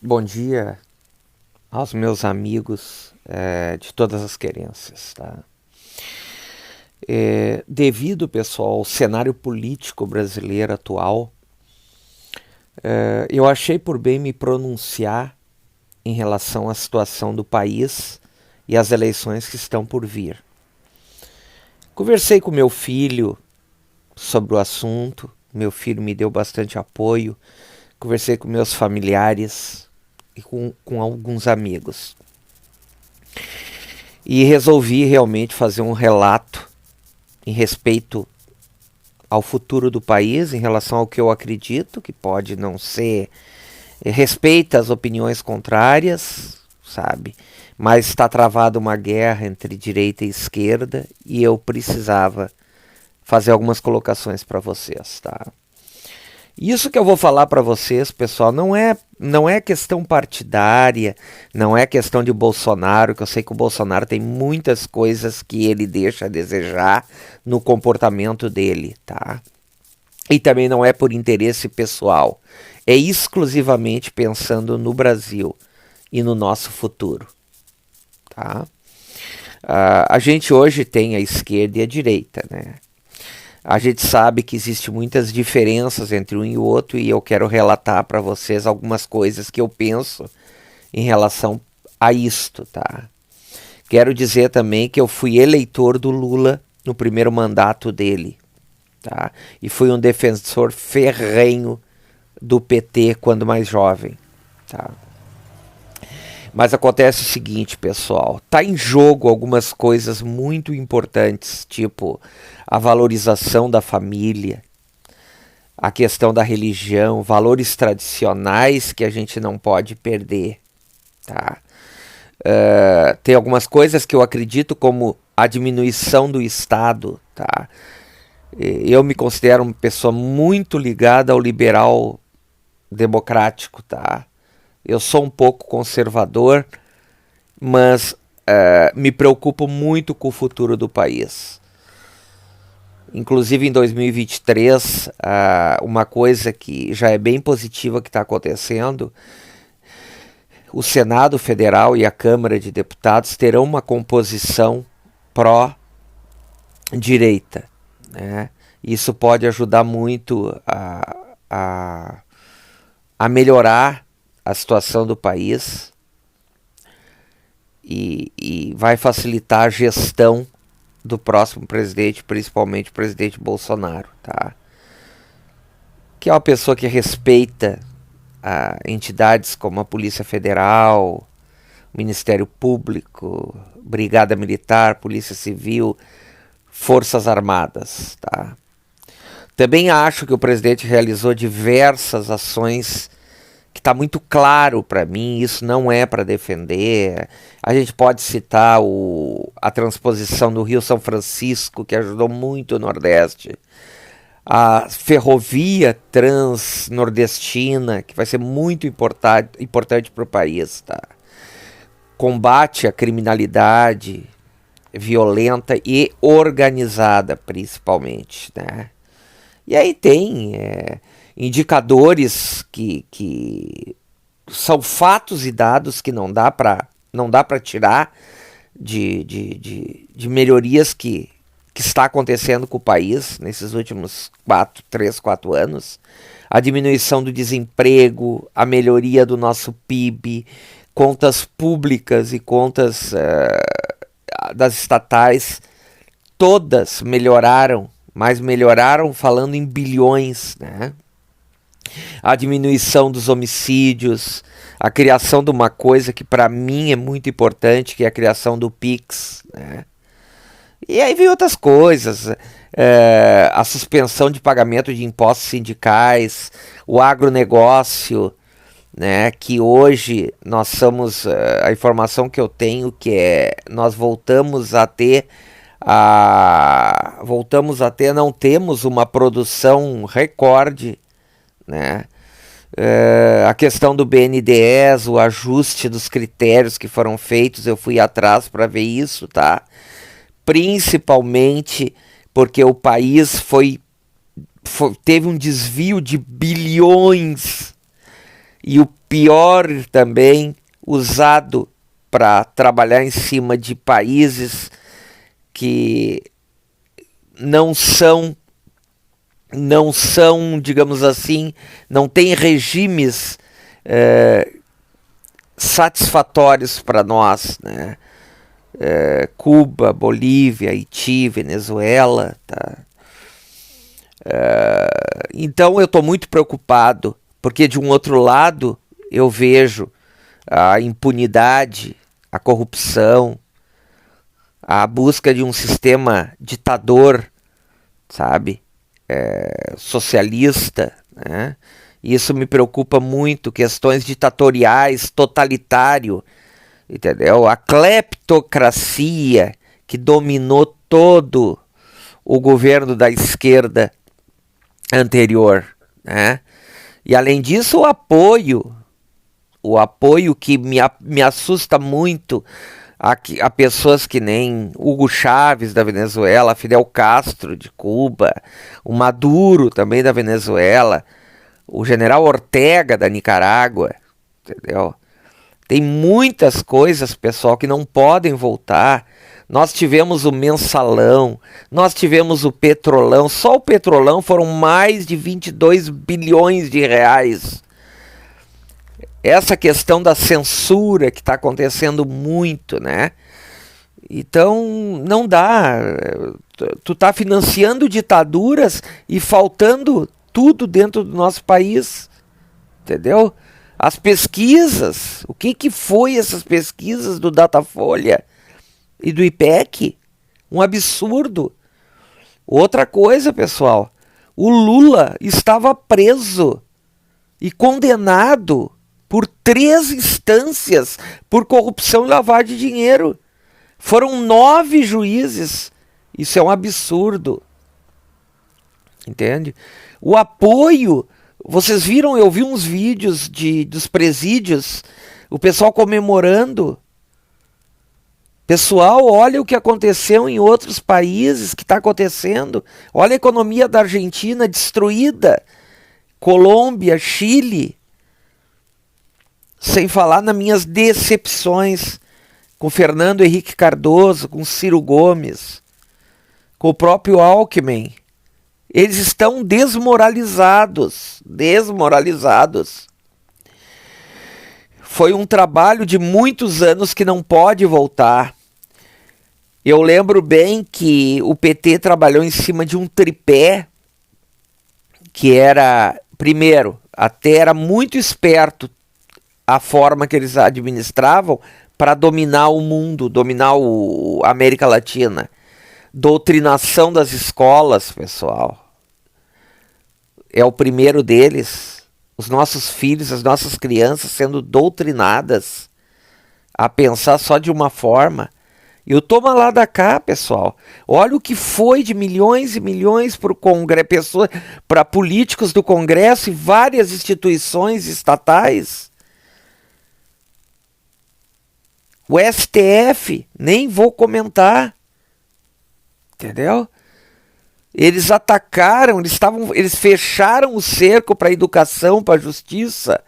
Bom dia aos meus amigos de todas as querências, tá? Devido, pessoal, ao cenário político brasileiro atual, eu achei por bem me pronunciar em relação à situação do país e às eleições que estão por vir. Conversei com meu filho sobre o assunto, meu filho me deu bastante apoio, conversei com meus familiares e com alguns amigos. E resolvi realmente fazer um relato em respeito ao futuro do país, em relação ao que eu acredito, que pode não ser... Respeita as opiniões contrárias, sabe? Mas está travada uma guerra entre direita e esquerda e eu precisava fazer algumas colocações para vocês, tá? Isso que eu vou falar para vocês, pessoal, não é questão partidária, não é questão de Bolsonaro, que eu sei que o Bolsonaro tem muitas coisas que ele deixa a desejar no comportamento dele, tá? E também não é por interesse pessoal, é exclusivamente pensando no Brasil e no nosso futuro, tá? A gente hoje tem a esquerda e a direita, né? A gente sabe que existem muitas diferenças entre um e o outro e eu quero relatar para vocês algumas coisas que eu penso em relação a isto, tá? Quero dizer também que eu fui eleitor do Lula no primeiro mandato dele, tá? E fui um defensor ferrenho do PT quando mais jovem, tá? Mas acontece o seguinte, pessoal, tá em jogo algumas coisas muito importantes, tipo a valorização da família, a questão da religião, valores tradicionais que a gente não pode perder, tá? Tem algumas coisas que eu acredito como a diminuição do Estado, tá? Eu me considero uma pessoa muito ligada ao liberal democrático, tá? Eu sou um pouco conservador, mas me preocupo muito com o futuro do país. Inclusive em 2023, uma coisa que já é bem positiva que está acontecendo, o Senado Federal e a Câmara de Deputados terão uma composição pró-direita, né? Isso pode ajudar muito a melhorar a situação do país e vai facilitar a gestão do próximo presidente, principalmente o presidente Bolsonaro, tá? Que é uma pessoa que respeita entidades como a Polícia Federal, Ministério Público, Brigada Militar, Polícia Civil, Forças Armadas, tá? Também acho que o presidente realizou diversas ações que está muito claro para mim, isso não é para defender. A gente pode citar a transposição do Rio São Francisco, que ajudou muito o Nordeste. A ferrovia transnordestina, que vai ser muito importante para o país. Tá? Combate à criminalidade violenta e organizada, principalmente. Né? E aí tem... indicadores que são fatos e dados que não dá para tirar de melhorias que está acontecendo com o país nesses últimos 3, 4 anos. A diminuição do desemprego, a melhoria do nosso PIB, contas públicas e contas das estatais, todas melhoraram, mas melhoraram falando em bilhões, né? A diminuição dos homicídios, a criação de uma coisa que para mim é muito importante, que é a criação do Pix, né? E aí vem outras coisas, a suspensão de pagamento de impostos sindicais, o agronegócio, né? Que hoje nós somos, a informação que eu tenho que nós voltamos a ter, não temos uma produção recorde, né? A questão do BNDES, o ajuste dos critérios que foram feitos, eu fui atrás para ver isso, tá? Principalmente porque o país teve um desvio de bilhões e o pior também usado para trabalhar em cima de países que não são, digamos assim, não têm regimes satisfatórios para nós, né? Cuba, Bolívia, Haiti, Venezuela, tá? Então eu estou muito preocupado, porque de um outro lado eu vejo a impunidade, a corrupção, a busca de um sistema ditador, sabe? Socialista, né? Isso me preocupa muito, questões ditatoriais, totalitário, entendeu? A cleptocracia que dominou todo o governo da esquerda anterior, né? E além disso o apoio que me assusta muito a pessoas que nem Hugo Chávez da Venezuela, Fidel Castro de Cuba, o Maduro também da Venezuela, o general Ortega da Nicarágua, entendeu? Tem muitas coisas, pessoal, que não podem voltar. Nós tivemos o mensalão, nós tivemos o petrolão, só o petrolão foram mais de 22 bilhões de reais. Essa questão da censura que está acontecendo muito, né? Então, não dá. Tu tá financiando ditaduras e faltando tudo dentro do nosso país, entendeu? As pesquisas, o que foi essas pesquisas do Datafolha e do IPEC? Um absurdo. Outra coisa, pessoal, o Lula estava preso e condenado por 3 instâncias por corrupção e lavagem de dinheiro. Foram 9 juízes. Isso é um absurdo. Entende? O apoio, vocês viram, eu vi uns vídeos dos presídios, o pessoal comemorando. Pessoal, olha o que aconteceu em outros países, que está acontecendo. Olha a economia da Argentina destruída. Colômbia, Chile. Sem falar nas minhas decepções com Fernando Henrique Cardoso, com Ciro Gomes, com o próprio Alckmin. Eles estão desmoralizados. Foi um trabalho de muitos anos que não pode voltar. Eu lembro bem que o PT trabalhou em cima de um tripé que era, primeiro, até era muito esperto a forma que eles administravam para dominar o mundo, dominar a América Latina. Doutrinação das escolas, pessoal. É o primeiro deles. Os nossos filhos, as nossas crianças sendo doutrinadas a pensar só de uma forma. E o toma lá da cá, pessoal. Olha o que foi de milhões e milhões para políticos do Congresso e várias instituições estatais. O STF, nem vou comentar. Entendeu? Eles atacaram, eles fecharam o cerco para a educação, para a justiça,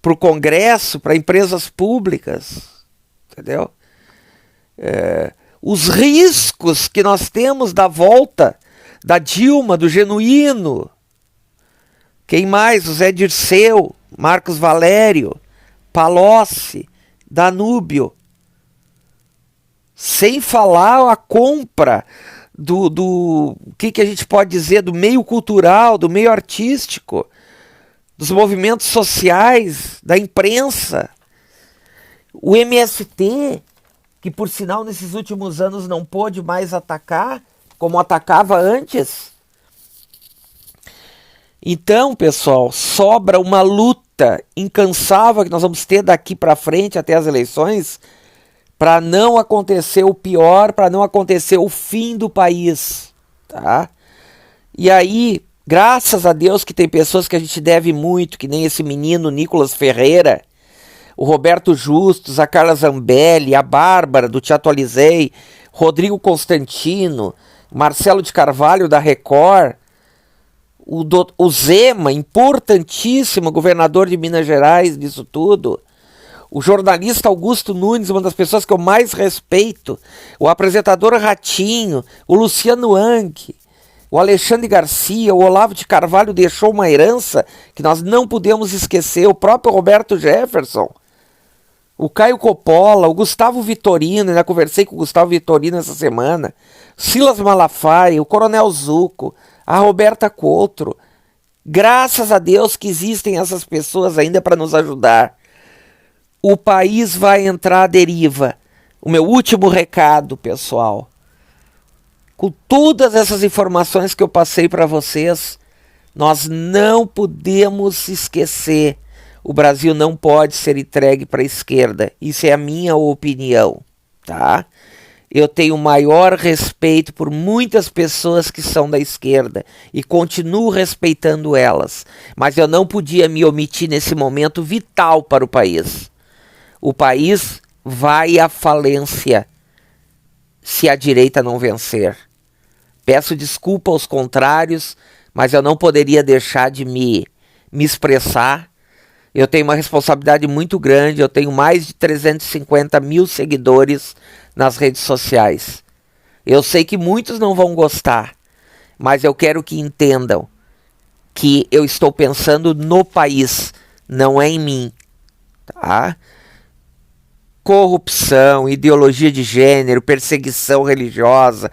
para o Congresso, para empresas públicas. Entendeu? Os riscos que nós temos da volta da Dilma, do Genuíno. Quem mais? O Zé Dirceu, Marcos Valério, Palocci, Danúbio. Sem falar a compra do que a gente pode dizer, do meio cultural, do meio artístico, dos movimentos sociais, da imprensa. O MST, que por sinal nesses últimos anos não pôde mais atacar, como atacava antes. Então, pessoal, sobra uma luta incansável que nós vamos ter daqui para frente até as eleições, para não acontecer o pior, para não acontecer o fim do país, tá? E aí, graças a Deus que tem pessoas que a gente deve muito, que nem esse menino Nicolas Ferreira, o Roberto Justus, a Carla Zambelli, a Bárbara do Te Atualizei, Rodrigo Constantino, Marcelo de Carvalho da Record, o Zema, importantíssimo governador de Minas Gerais, disso tudo, o jornalista Augusto Nunes, uma das pessoas que eu mais respeito, o apresentador Ratinho, o Luciano Hang, o Alexandre Garcia, o Olavo de Carvalho deixou uma herança que nós não podemos esquecer, o próprio Roberto Jefferson, o Caio Coppola, o Gustavo Vitorino, ainda conversei com o Gustavo Vitorino essa semana, Silas Malafaia, o Coronel Zucco, a Roberta Coutro. Graças a Deus que existem essas pessoas ainda para nos ajudar. O país vai entrar à deriva. O meu último recado, pessoal. Com todas essas informações que eu passei para vocês, nós não podemos esquecer. O Brasil não pode ser entregue para a esquerda. Isso é a minha opinião, tá? Eu tenho maior respeito por muitas pessoas que são da esquerda e continuo respeitando elas. Mas eu não podia me omitir nesse momento vital para o país. O país vai à falência se a direita não vencer. Peço desculpa aos contrários, mas eu não poderia deixar de me expressar. Eu tenho uma responsabilidade muito grande, eu tenho mais de 350 mil seguidores nas redes sociais. Eu sei que muitos não vão gostar, mas eu quero que entendam que eu estou pensando no país, não é em mim, tá? Corrupção, ideologia de gênero, perseguição religiosa,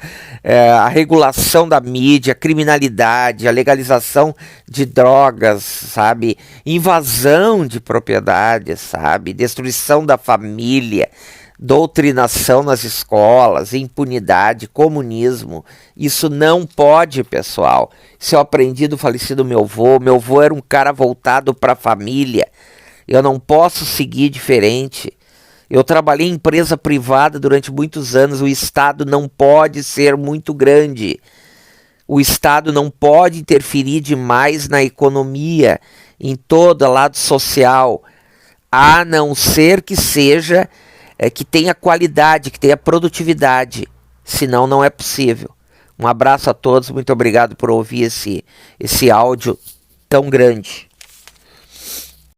a regulação da mídia, criminalidade, a legalização de drogas, sabe? Invasão de propriedades, sabe? Destruição da família, doutrinação nas escolas, impunidade, comunismo. Isso não pode, pessoal. Isso eu aprendi do falecido meu avô. Meu avô era um cara voltado para a família. Eu não posso seguir diferente. Eu trabalhei em empresa privada durante muitos anos. O Estado não pode ser muito grande. O Estado não pode interferir demais na economia, em todo o lado social, a não ser que seja, que tenha qualidade, que tenha produtividade. Senão não é possível. Um abraço a todos, muito obrigado por ouvir esse áudio tão grande.